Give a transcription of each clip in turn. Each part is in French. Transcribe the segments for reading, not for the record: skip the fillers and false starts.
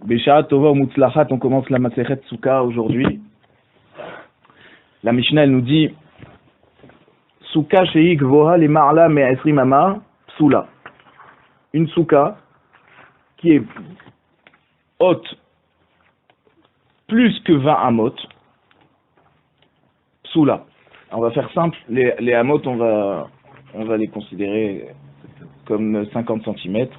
Besha Tova Mutzlachat, on commence la Masechet Souka aujourd'hui. La Mishnah, elle nous dit Souka Sheik Voha le Ma'ala Me'esrim Ama Psula. Une souka qui est haute plus que 20 amot, Psula. On va faire simple, les amot, on va les considérer comme 50 cm.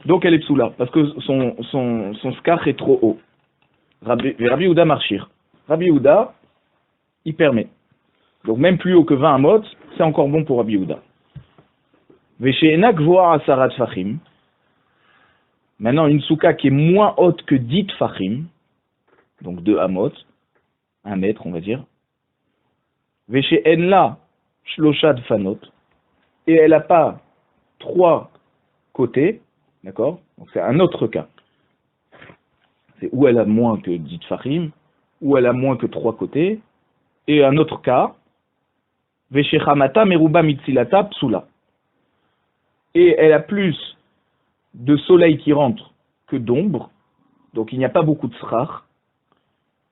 Donc elle est psoula, parce que son skach est trop haut. Rabbi Yehuda marchir. Rabbi Yehuda, il permet. Donc même plus haut que 20 amot, c'est encore bon pour Rabbi Yehuda. Veshe'ena gvoa asarat fachim. Maintenant, une souka qui est moins haute que 10 fachim, donc 2 amot, 1 mètre on va dire. Veshe'enla shloshad fanot. Et elle n'a pas 3 côtés. D'accord? Donc c'est un autre cas. C'est où elle a moins que 10 tfachim, où elle a moins que 3 côtés, et un autre cas, Veshechamata meruba mitzilata psula. Et elle a plus de soleil qui rentre que d'ombre, donc il n'y a pas beaucoup de srach,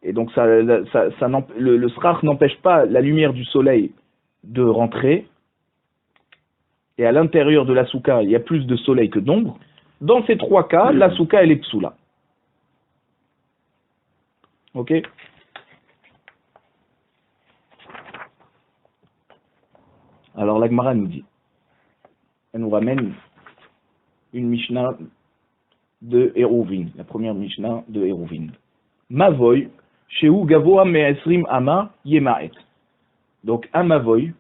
et donc le srach n'empêche pas la lumière du soleil de rentrer, et à l'intérieur de la souka, il y a plus de soleil que d'ombre. Dans ces 3 cas, la souka, elle est psoula. Ok? Alors la Gemara nous dit, elle nous ramène une Mishnah de Eruvin, la première Mishnah de Eruvin. Mavoy, Shehu Gavoa Me'esrim Ama Yemaet. Donc un Mavoy,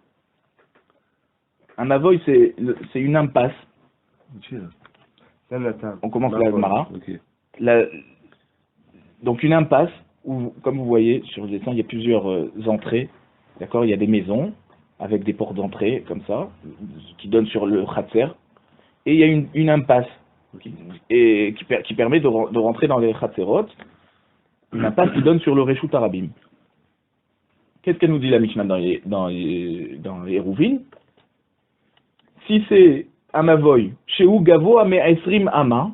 c'est une impasse. On commence la Gemara. Okay. Donc une impasse où, comme vous voyez sur le dessin, il y a plusieurs entrées. D'accord, il y a des maisons avec des portes d'entrée comme ça qui donnent sur le khatser. Et il y a une impasse qui permet de rentrer dans les khatserot. Une impasse qui donne sur le Reshut Arabim. Qu'est-ce qu'elle nous dit la Mishnah dans les Eruvin? Si c'est un mavoy, Shehu Gavoa Me'esrim Ama,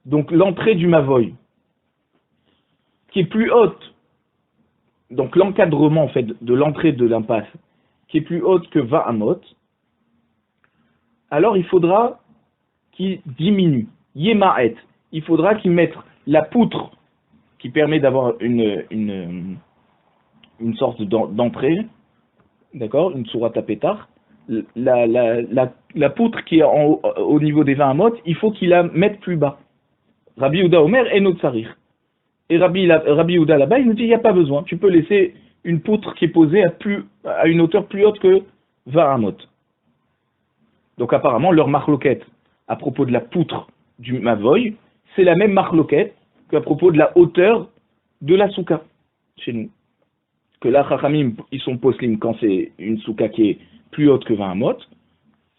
donc l'entrée du mavoy, qui est plus haute, donc l'encadrement en fait de l'entrée de l'impasse, qui est plus haute que 20 amot, alors il faudra qu'il diminue. Yemaet, il faudra qu'il mette la poutre qui permet d'avoir une sorte d'entrée, d'accord, une sourate à pétard. La poutre qui est au niveau des 20 amot, il faut qu'il la mette plus bas. Rabbi Yehuda Omer et notre sarir. Et Rabbi Yehuda là-bas, il nous dit il n'y a pas besoin. Tu peux laisser une poutre qui est posée à une hauteur plus haute que 20 amot. Donc apparemment, leur marloquette à propos de la poutre du mavoy, c'est la même marloquette qu'à propos de la hauteur de la souka chez nous. Que là, Chachamim, ils sont poslim quand c'est une souka qui est plus haute que 20 amot,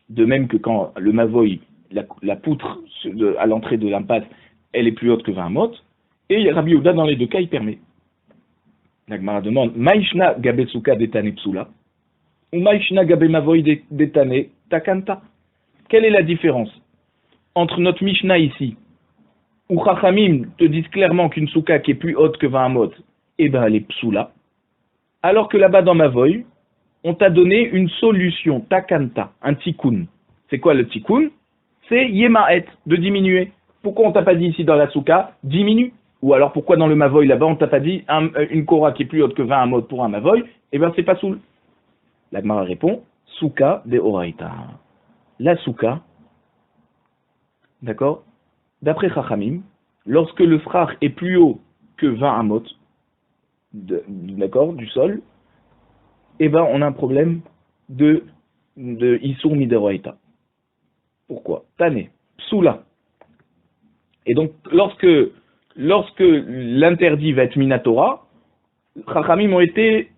de même que quand le mavoy, la poutre à l'entrée de l'impasse, elle est plus haute que 20 amot, et Rabbi Yehuda dans les deux cas, il permet. La Gemara demande, Maïshna gabe souka detane psula, ou Maïshna gabe mavoy detane takanta. Quelle est la différence entre notre Mishnah ici, où Chachamim te disent clairement qu'une souka qui est plus haute que 20 amot, eh ben elle est psula, alors que là-bas dans mavoy, on t'a donné une solution, takanta, un tikkun. C'est quoi le tikkun? C'est yemaet, de diminuer. Pourquoi on t'a pas dit ici dans la souka, diminue? Ou alors pourquoi dans le mavoy là-bas on t'a pas dit une kora qui est plus haute que 20 amot pour un mavoy? Eh bien c'est pas soul. La Gemara répond, souka de oraita. La souka, d'accord, d'après Chachamim, lorsque le frach est plus haut que 20 amot, d'accord, du sol, eh ben on a un problème de Isur Mideroaita. Pourquoi? Tane, Psula. Et donc lorsque l'interdit va être Minatora, Chachamim ont été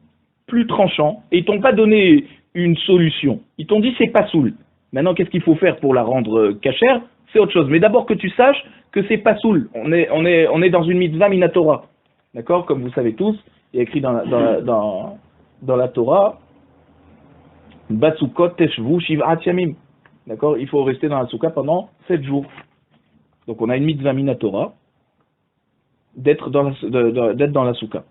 plus tranchants et ils t'ont pas donné une solution. Ils t'ont dit c'est pas soul. Maintenant qu'est-ce qu'il faut faire pour la rendre cachère? C'est autre chose. Mais d'abord que tu saches que c'est pas soul. On est dans une mitzvah Minatora. D'accord? Comme vous savez tous, il y a écrit dans la Torah, Batsukot Teshvu Shiv'at Yamim. d'accord, il faut rester dans la souka pendant 7 jours. Donc on a une mitzvah minatora d'être dans la souka.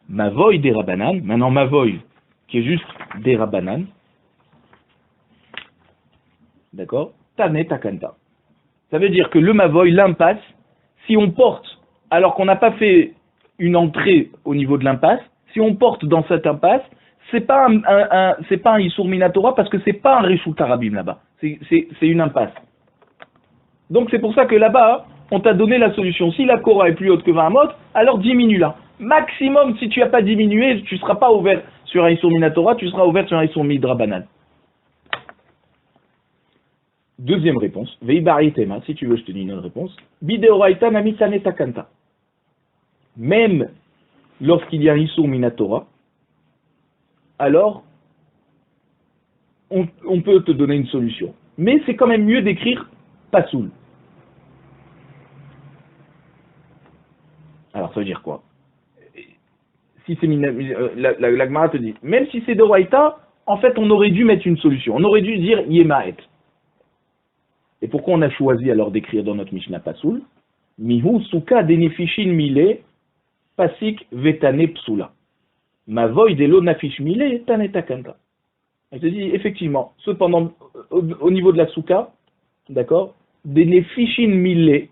Mavoy des Rabbanan, maintenant Mavoy, qui est juste des Rabbanan, d'accord, Tane Takanta. Ça veut dire que le Mavoy, l'impasse, si on porte, alors qu'on n'a pas fait une entrée au niveau de l'impasse, si on porte dans cette impasse, c'est pas un Issour Minatora parce que c'est pas un Reshut Arabim là-bas, c'est une impasse. Donc c'est pour ça que là-bas, on t'a donné la solution. Si la Korah est plus haute que 20 amot, alors diminue-la. Maximum, si tu n'as pas diminué, tu ne seras pas ouvert sur un Issour Minatora, tu seras ouvert sur un Issour Midrabanan. Deuxième réponse, Veibari Tema, si tu veux, je te dis une autre réponse. Bideoraita Namitane Takanta. Même lorsqu'il y a un Issour Minatora, alors on peut te donner une solution. Mais c'est quand même mieux d'écrire Pasoul. Alors ça veut dire quoi? Si c'est la Gemara te dit, même si c'est de Raïta, en fait on aurait dû mettre une solution. On aurait dû dire Yemaet. Et pourquoi on a choisi alors d'écrire dans notre Mishnah Pasoul? Mihu suka denefishin mile pasik vetane psula. Ma void de nafish mile tane takanta. Je te dis effectivement, cependant au niveau de la souka, d'accord, denefishin mile,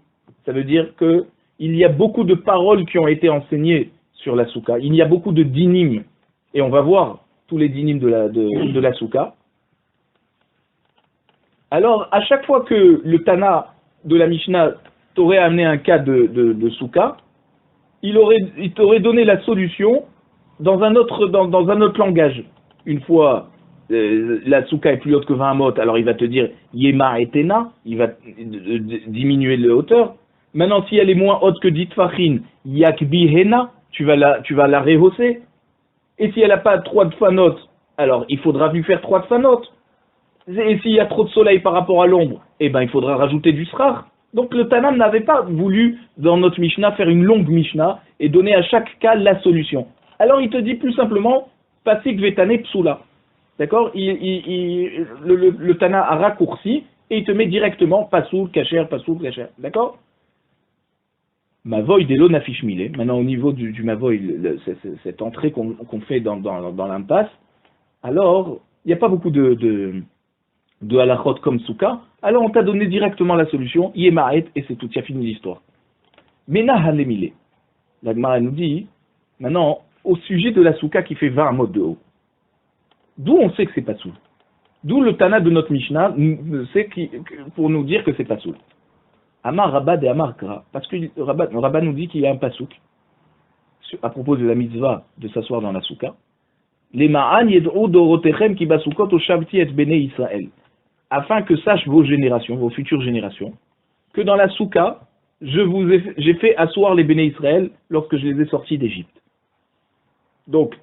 ça veut dire que il y a beaucoup de paroles qui ont été enseignées sur la souka. Il y a beaucoup de dinim, et on va voir tous les dinim de la souka. Alors, à chaque fois que le Tana de la Mishnah t'aurait amené un cas de souka, il t'aurait donné la solution dans un autre langage. Une fois la souka est plus haute que 20 amot, alors il va te dire Yema et Tena, il va diminuer la hauteur. Maintenant, si elle est moins haute que Ditfachin, Yakbi Hena, tu vas la rehausser. Et si elle n'a pas 3 de fanot, alors il faudra lui faire 3 de fanot. Et s'il y a trop de soleil par rapport à l'ombre, eh ben il faudra rajouter du srar. Donc le Tanam n'avait pas voulu, dans notre Mishnah, faire une longue Mishnah et donner à chaque cas la solution. Alors il te dit plus simplement, Pasik Vetane Psula. D'accord, le Tana a raccourci et il te met directement Pasoul, Kacher, Pasoul, Kacher. D'accord? Mavoy Delo Nafish Mile. Maintenant au niveau du Mavoy, cette entrée qu'on fait dans l'impasse, alors il n'y a pas beaucoup de halachot comme souka, alors on t'a donné directement la solution, Yemaet, et c'est tout, il y a fini l'histoire. Mena halemile. La Gemara nous dit, maintenant, au sujet de la souka qui fait 20 amot de haut, d'où on sait que c'est pas soul? D'où le Tana de notre Mishnah sait pour nous dire que c'est pas soul. Amar Rabad et Amar Kra, parce que Rabad nous dit qu'il y a un pasouk à propos de la mitzvah de s'asseoir dans la souka. Les ma'an yed'u dorotechem ki basukot o shavti et bene Israël. Afin que sachent vos générations, vos futures générations, que dans la souka, j'ai fait asseoir les béné Israël lorsque je les ai sortis d'Égypte. Donc,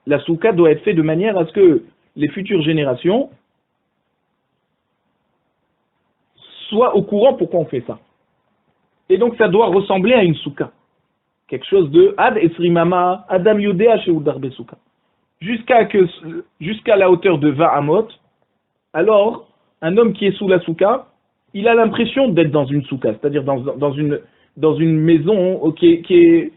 la souka doit être faite de manière à ce que les futures générations soient au courant pourquoi on fait ça. Et donc, ça doit ressembler à une souka. Quelque chose de Ad Esrimama, Adam Yodea Sheudar Besouka. Jusqu'à la hauteur de 20 amot, alors, un homme qui est sous la souka, il a l'impression d'être dans une souka, c'est-à-dire dans une maison qui est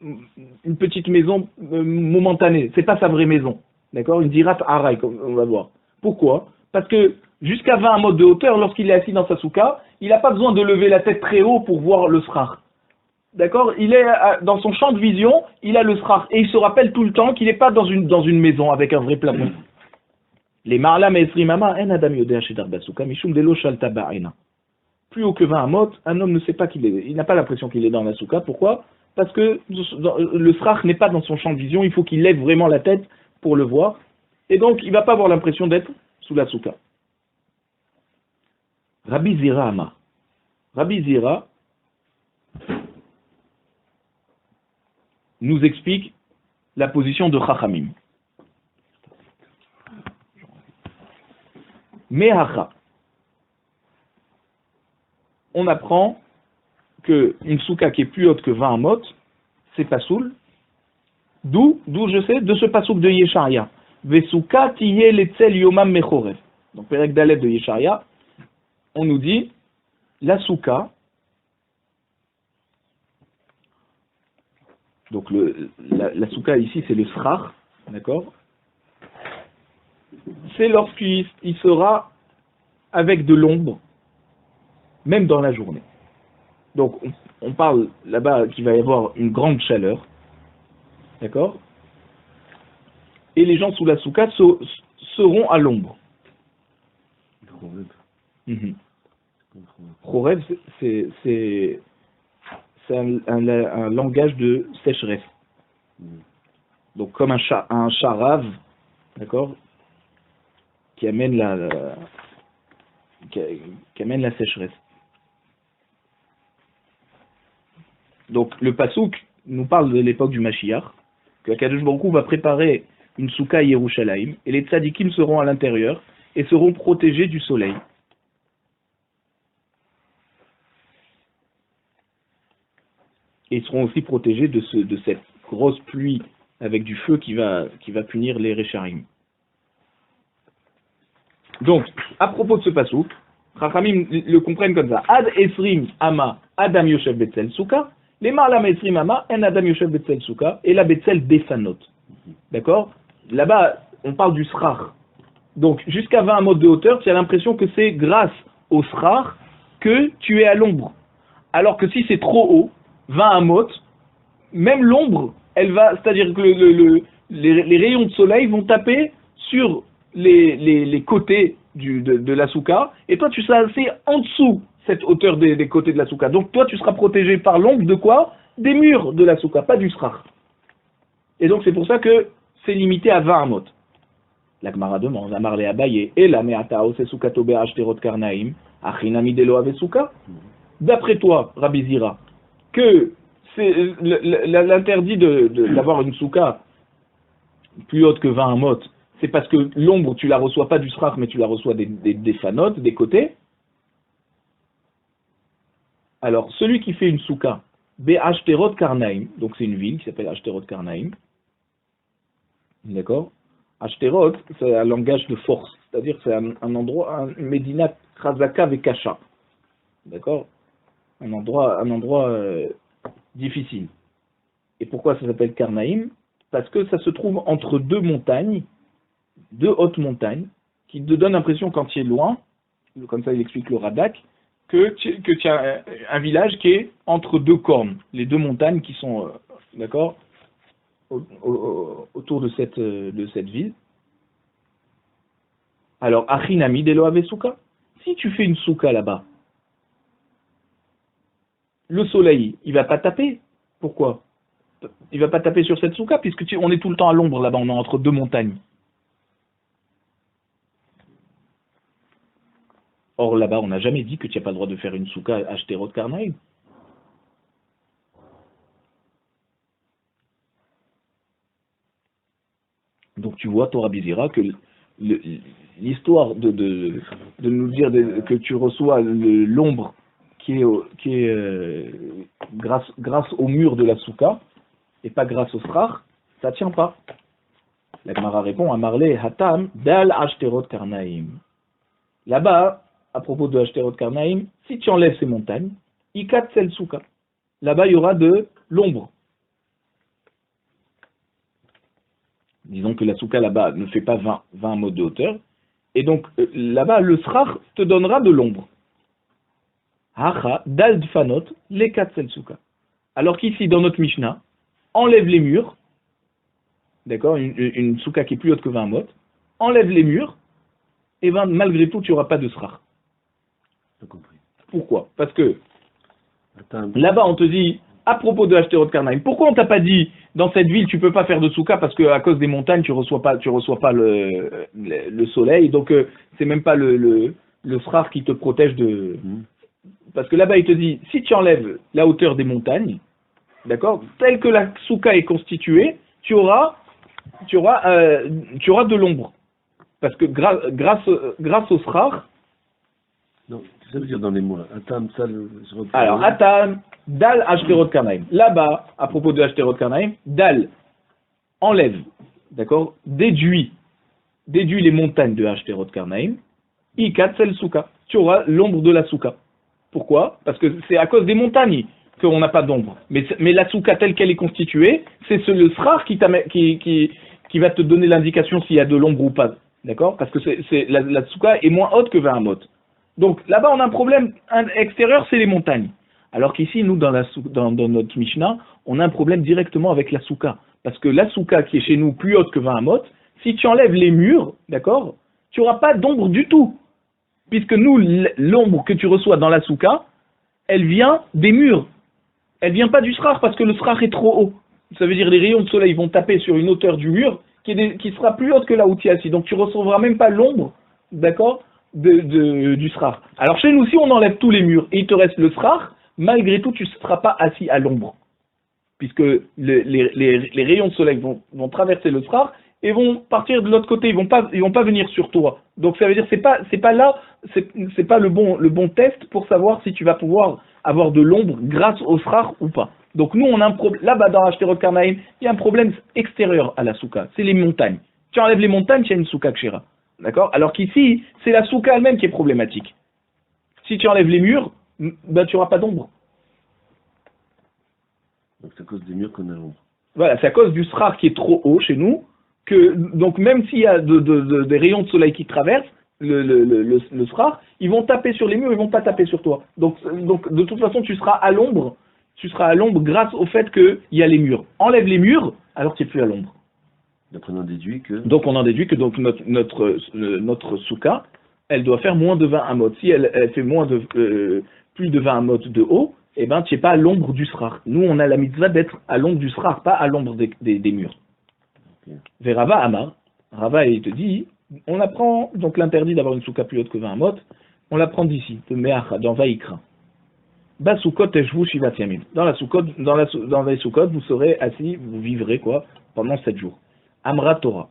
une petite maison momentanée. C'est pas sa vraie maison, d'accord? Une dirat haray, comme on va voir. Pourquoi? Parce que jusqu'à 20 amot de hauteur, lorsqu'il est assis dans sa souka, il n'a pas besoin de lever la tête très haut pour voir le srar. D'accord? Il est dans son champ de vision, il a le srar et il se rappelle tout le temps qu'il n'est pas dans une maison avec un vrai plafond. Les marlam et esrimama en adam yodea shedar basuka mishum delo shalta ba'ina. Plus haut que 20 amot, un homme ne sait pas il n'a pas l'impression qu'il est dans la souka. Pourquoi? Parce que le srach n'est pas dans son champ de vision, il faut qu'il lève vraiment la tête pour le voir. Et donc, il ne va pas avoir l'impression d'être sous la souka. Rabbi Zira Amar. Rabbi Zira nous explique la position de Chachamim. Mehacha. On apprend qu'une souka qui est plus haute que 20 amot, c'est pasoul. D'où je sais, de ce pasouk de Yesharia. Vesuka tiye letzel yomam mechorev. Donc, Perek Dalet de Yesharia, on nous dit, la souka, donc la souka ici, c'est le srar, d'accord? C'est lorsqu'il sera avec de l'ombre, même dans la journée. Donc, on parle là-bas qu'il va y avoir une grande chaleur, d'accord? Et les gens sous la souka seront à l'ombre. Chorev, c'est un langage de sécheresse. Donc, comme un charav, d'accord, qui amène qui amène la sécheresse. Donc, le Passouk nous parle de l'époque du Mashiach, que Akadosh Baruch Hu va préparer une souka à Yerushalayim, et les tzadikim seront à l'intérieur et seront protégés du soleil. Et ils seront aussi protégés de cette grosse pluie avec du feu qui va punir les Récharim. Donc, à propos de ce passouk, Chachamim le comprennent comme ça. Ad Esrim Ama Adam Yoshev Betzel Souka, les Marlam Esrim Ama En Adam Yoshev Betzel Souka, et la Betzel Befanot. D'accord? Là-bas, on parle du srar. Donc, jusqu'à 20 amot de hauteur, tu as l'impression que c'est grâce au srar que tu es à l'ombre. Alors que si c'est trop haut, 20 amot, même l'ombre, elle va, c'est-à-dire que les rayons de soleil vont taper sur les côtés de la souka, et toi tu seras assez en dessous cette hauteur des côtés de la souka. Donc toi tu seras protégé par l'ombre de quoi? Des murs de la souka, pas du srar. Et donc c'est pour ça que c'est limité à 20 amot. La Gemara demande, Amar le Abaye, et la me'atao se soukato be'ashterot karnaim, achinami delo ave souka. D'après toi, Rabbi Zira, que c'est l'interdit d'avoir une souka plus haute que 20 amot, c'est parce que l'ombre, tu la reçois pas du srach, mais tu la reçois des fanotes, des côtés. Alors, celui qui fait une souka, Be'ashterot Karnaim, donc c'est une ville qui s'appelle Ashterot Karnaim, d'accord? Ashterot, c'est un langage de force, c'est-à-dire c'est un endroit, un Medina Khazaka Vekasha, d'accord? Un endroit difficile. Et pourquoi ça s'appelle Karnaim? Parce que ça se trouve entre deux montagnes, deux hautes montagnes, qui te donnent l'impression quand tu es loin, comme ça il explique le Radak, que tu as un village qui est entre deux cornes, les deux montagnes qui sont, d'accord, autour de cette ville. Alors, Achinami delo ave souka. Si tu fais une souka là-bas, le soleil, il va pas taper. Pourquoi? Il va pas taper sur cette souka, puisque on est tout le temps à l'ombre là-bas, on est entre deux montagnes. Or là-bas, on n'a jamais dit que tu n'as pas le droit de faire une souka à Ashterot Karnaim. Donc tu vois, Torah Bizira, que l'histoire de nous dire que tu reçois l'ombre qui est grâce au mur de la souka, et pas grâce au srar, ça ne tient pas. La Gemara répond à Marley Hatam Dal Ashterot Karnaim. Là-bas, à propos de Ashterot Karnaim, si tu enlèves ces montagnes, Ikat Sel Souka. Là-bas, il y aura de l'ombre. Disons que la souka là-bas ne fait pas 20 mots de hauteur. Et donc, là-bas, le srar te donnera de l'ombre. Hacha Dal Dfanot Lekat Sel Souka. Alors qu'ici, dans notre Mishnah, enlève les murs. D'accord, une souka qui est plus haute que 20 mot. Enlève les murs. Et ben, malgré tout, tu n'auras pas de srar. Pourquoi? Parce que là-bas, on te dit, à propos de Ashterot Karnaim, pourquoi on t'a pas dit, dans cette ville, tu peux pas faire de souka parce qu'à cause des montagnes, tu reçois pas le soleil, donc c'est même pas le srar qui te protège de... Parce que là-bas, il te dit, si tu enlèves la hauteur des montagnes, d'accord, telle que la souka est constituée, tu auras de l'ombre. Parce que grâce au srar... Non, ça veut dire dans les mots. Atam, ça, alors, Atam, Dal, Ashterot Karnaim. Là-bas, à propos de Ashterot Karnaim, Dal enlève, d'accord, déduit les montagnes de Ashterot Karnaim, Ikat sel souka. Tu auras l'ombre de la souka. Pourquoi? Parce que c'est à cause des montagnes qu'on n'a pas d'ombre. Mais la souka telle qu'elle est constituée, c'est le srar qui va te donner l'indication s'il y a de l'ombre ou pas. D'accord? Parce que la souka est moins haute que 20 amot. Donc là-bas, on a un problème extérieur, c'est les montagnes. Alors qu'ici, nous, dans notre Mishnah, on a un problème directement avec la souka. Parce que la souka qui est chez nous plus haute que 20 amot, si tu enlèves les murs, d'accord, tu n'auras pas d'ombre du tout. Puisque nous, l'ombre que tu reçois dans la souka, elle vient des murs. Elle vient pas du srar, parce que le srar est trop haut. Ça veut dire les rayons de soleil vont taper sur une hauteur du mur qui sera plus haute que là où tu es assis. Donc tu ne recevras même pas l'ombre, d'accord, du srar. Alors chez nous, si on enlève tous les murs et il te reste le srar, malgré tout, tu ne seras pas assis à l'ombre. Puisque les rayons de soleil vont traverser le srar et vont partir de l'autre côté, ils vont pas venir sur toi. Donc ça veut dire c'est pas le bon test pour savoir si tu vas pouvoir avoir de l'ombre grâce au srar ou pas. Donc nous on a un problème là-bas dans Ashterot Karnaïm, il y a un problème extérieur à la souka, c'est les montagnes. Tu enlèves les montagnes, tu as une souka kshera. D'accord? Alors qu'ici, c'est la souka elle-même qui est problématique. Si tu enlèves les murs, ben tu n'auras pas d'ombre. Donc c'est à cause des murs qu'on a l'ombre. Voilà, c'est à cause du srar qui est trop haut chez nous. Donc même s'il y a des rayons de soleil qui traversent le srar, ils vont taper sur les murs, ils vont pas taper sur toi. Donc de toute façon, tu seras à l'ombre grâce au fait qu'il y a les murs. Enlève les murs, alors tu n'es plus à l'ombre. Donc on en déduit que... Donc on en déduit que donc, notre souka, elle doit faire moins de 20 amot. Si elle fait plus de 20 amot de haut, eh ben tu n'es pas à l'ombre du srar. Nous on a la mitzvah d'être à l'ombre du srar, pas à l'ombre des murs. Verava Amar, Rava il te dit, on apprend donc l'interdit d'avoir une souka plus haute que 20 amot, on l'apprend d'ici, de Meacha, dans Vaïkra. Bas soukot teshvu shivat yamim. Dans les soukot, vous serez assis, vous vivrez quoi, pendant 7 jours. Amra Torah.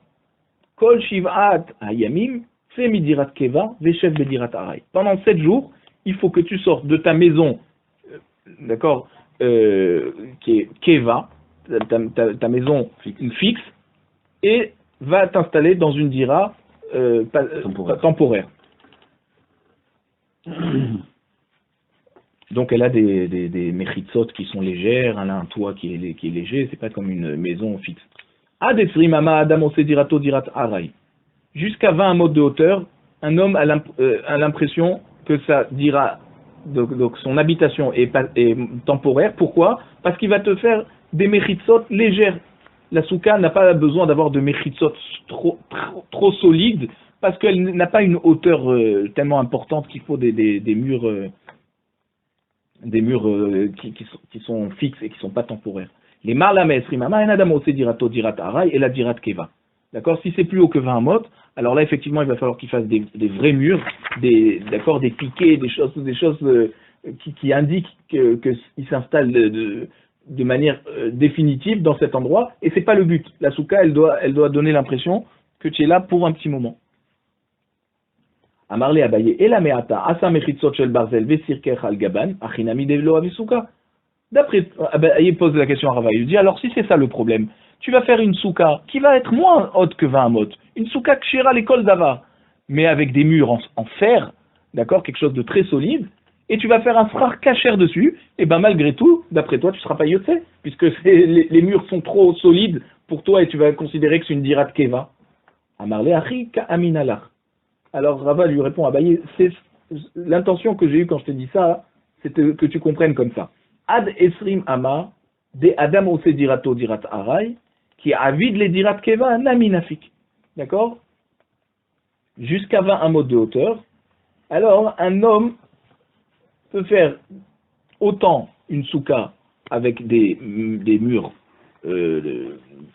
Kol shivat hayamim, fe midirat keva, veshev bedirat aray. Pendant 7 jours, il faut que tu sortes de ta maison, d'accord, qui est keva, ta maison fixe, et va t'installer dans une dira temporaire. Donc elle a des mechitsot qui sont légères, elle a un toit qui est léger, c'est pas comme une maison fixe. Adesri mama adam ose dirato dirat aray. Jusqu'à 20 amot de hauteur, un homme a l'impression que ça dira, donc son habitation est temporaire. Pourquoi? Parce qu'il va te faire des mechitsot légères. La souka n'a pas besoin d'avoir de mechitsot trop solides, parce qu'elle n'a pas une hauteur tellement importante qu'il faut des murs qui sont fixes et qui ne sont pas temporaires. Les marlames rimama en adam ose dirato dirat aray et la dirat keva. D'accord? Si c'est plus haut que 20 amot, alors là effectivement il va falloir qu'il fasse des vrais murs, des piquets, des choses qui indiquent qu'il s'installe de manière définitive dans cet endroit, et c'est pas le but. La souka elle doit donner l'impression que tu es là pour un petit moment. Amarle Abaye et la meata asa mechitzot shel barzel vesirkech al gaban achinami devlo avisuka. D'après Abaye pose la question à Rava, il dit alors si c'est ça le problème, tu vas faire une souka qui va être moins haute que 20 amot, une souka kshira l'école d'ava, mais avec des murs en fer, d'accord, quelque chose de très solide, et tu vas faire un srar kacher dessus, et ben malgré tout, d'après toi, tu ne seras pas yotse, puisque les murs sont trop solides pour toi et tu vas considérer que c'est une dirat keva. Amarle achi ka aminalach. Alors Rava lui répond à Abaye, c'est l'intention que j'ai eue quand je t'ai dit ça, c'était que tu comprennes comme ça. Ad esrim ama de adam ose dirato dirat aray qui avide les dirat keva naminafik. D'accord? Jusqu'à 20 amot de hauteur. Alors un homme peut faire autant une souka avec des murs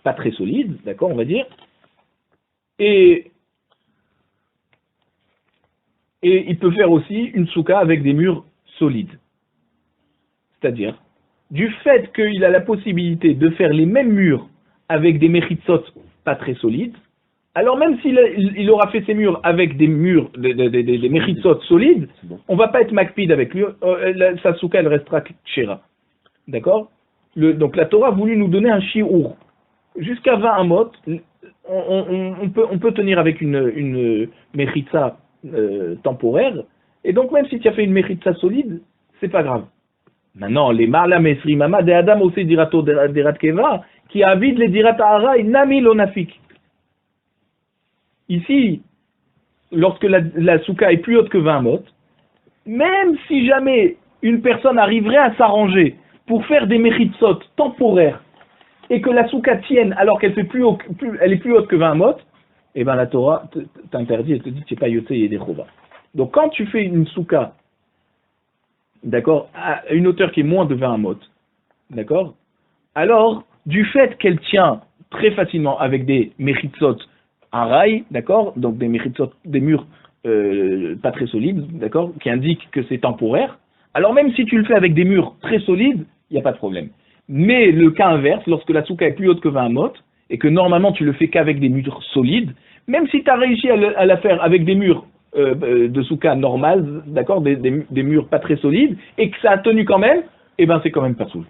pas très solides, d'accord, on va dire, et il peut faire aussi une souka avec des murs solides. C'est-à-dire, du fait qu'il a la possibilité de faire les mêmes murs avec des mechitsot pas très solides, alors même s'il aura fait ses murs avec des murs, des mechitsot solides, on va pas être makpid avec lui, sa souka elle restera kshera. D'accord? Donc la Torah a voulu nous donner un shi'ur. Jusqu'à 20 amot, on peut tenir avec une mechitsa temporaires, et donc même si tu as fait une méritza solide, c'est pas grave. Maintenant, les Ma'ala Mesri Mama de Adam aussi dirato dirat keva, qui avide les dirat ha'ara, nami lonafik. Ici, lorsque la souka est plus haute que 20 mot, même si jamais une personne arriverait à s'arranger pour faire des méritzot temporaires et que la souka tienne alors qu'elle fait elle est plus haute que 20 mot, eh ben la Torah t'interdit, elle te dit tu n'es pas yoté et des chova. Donc quand tu fais une souka, d'accord, à une hauteur qui est moins de 20 mot, d'accord, alors du fait qu'elle tient très facilement avec des méritzot un rail, d'accord, donc des méritzot, des murs pas très solides, d'accord, qui indiquent que c'est temporaire, alors même si tu le fais avec des murs très solides, il n'y a pas de problème. Mais le cas inverse, lorsque la souka est plus haute que 20 mot, et que normalement tu le fais qu'avec des murs solides, même si tu as réussi à la faire avec des murs de souka normales, d'accord, des murs pas très solides, et que ça a tenu quand même, eh ben c'est quand même pas soul.